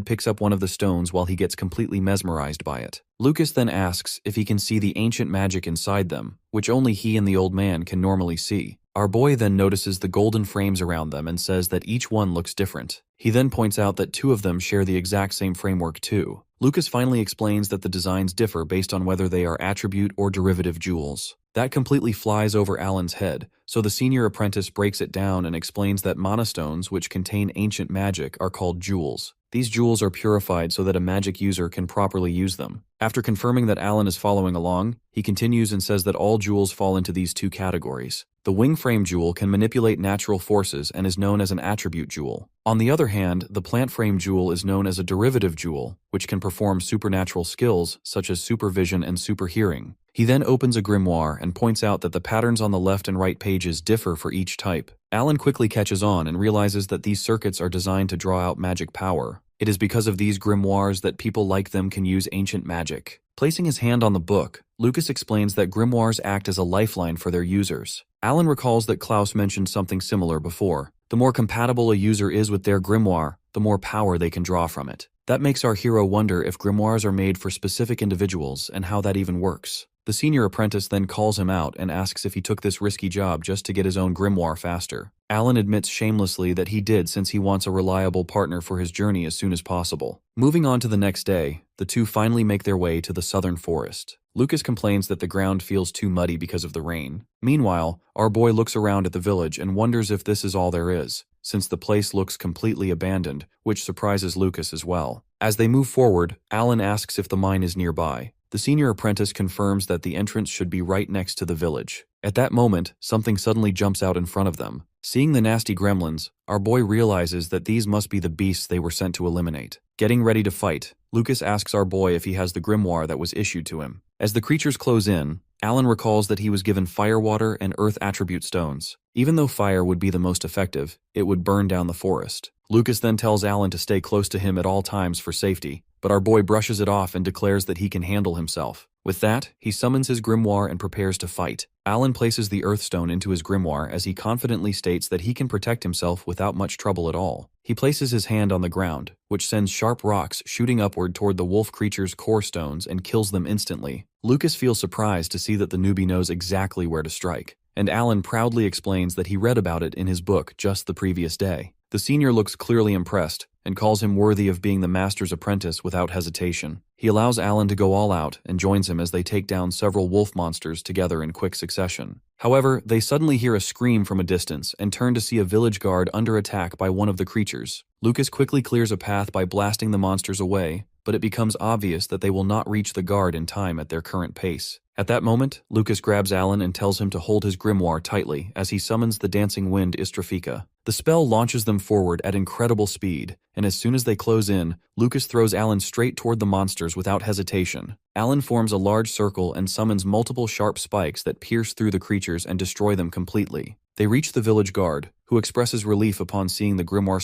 picks up one of the stones while he gets completely mesmerized by it. Lucas then asks if he can see the ancient magic inside them, which only he and the old man can normally see. Our boy then notices the golden frames around them and says that each one looks different. He then points out that 2 of them share the exact same framework too. Lucas finally explains that the designs differ based on whether they are attribute or derivative jewels. That completely flies over Alan's head, so the senior apprentice breaks it down and explains that mana stones which contain ancient magic are called jewels. These jewels are purified so that a magic user can properly use them. After confirming that Alan is following along, he continues and says that all jewels fall into these 2 categories. The wing frame jewel can manipulate natural forces and is known as an attribute jewel. On the other hand, the plant frame jewel is known as a derivative jewel, which can perform supernatural skills such as supervision and superhearing. He then opens a grimoire and points out that the patterns on the left and right pages differ for each type. Alan quickly catches on and realizes that these circuits are designed to draw out magic power. It is because of these grimoires that people like them can use ancient magic. Placing his hand on the book, Lucas explains that grimoires act as a lifeline for their users. Alan recalls that Klaus mentioned something similar before. The more compatible a user is with their grimoire, the more power they can draw from it. That makes our hero wonder if grimoires are made for specific individuals and how that even works. The senior apprentice then calls him out and asks if he took this risky job just to get his own grimoire faster. Alan admits shamelessly that he did since he wants a reliable partner for his journey as soon as possible. Moving on to the next day, the 2 finally make their way to the southern forest. Lucas complains that the ground feels too muddy because of the rain. Meanwhile, our boy looks around at the village and wonders if this is all there is, since the place looks completely abandoned, which surprises Lucas as well. As they move forward, Alan asks if the mine is nearby. The senior apprentice confirms that the entrance should be right next to the village. At that moment, something suddenly jumps out in front of them. Seeing the nasty gremlins, our boy realizes that these must be the beasts they were sent to eliminate. Getting ready to fight, Lucas asks our boy if he has the grimoire that was issued to him. As the creatures close in, Alan recalls that he was given fire water and earth attribute stones. Even though fire would be the most effective, it would burn down the forest. Lucas then tells Alan to stay close to him at all times for safety, but our boy brushes it off and declares that he can handle himself. With that, he summons his grimoire and prepares to fight. Alan places the Earthstone into his grimoire as he confidently states that he can protect himself without much trouble at all. He places his hand on the ground, which sends sharp rocks shooting upward toward the wolf creature's core stones and kills them instantly. Lucas feels surprised to see that the newbie knows exactly where to strike, and Alan proudly explains that he read about it in his book just the previous day. The senior looks clearly impressed and calls him worthy of being the master's apprentice without hesitation. He allows Alan to go all out and joins him as they take down several wolf monsters together in quick succession. However, they suddenly hear a scream from a distance and turn to see a village guard under attack by one of the creatures. Lucas quickly clears a path by blasting the monsters away, but it becomes obvious that they will not reach the guard in time at their current pace. At that moment, Lucas grabs Alan and tells him to hold his grimoire tightly as he summons the dancing wind Istrafika. The spell launches them forward at incredible speed, and as soon as they close in, Lucas throws Alan straight toward the monsters without hesitation. Alan forms a large circle and summons multiple sharp spikes that pierce through the creatures and destroy them completely. They reach the village guard, who expresses relief upon seeing the grimoire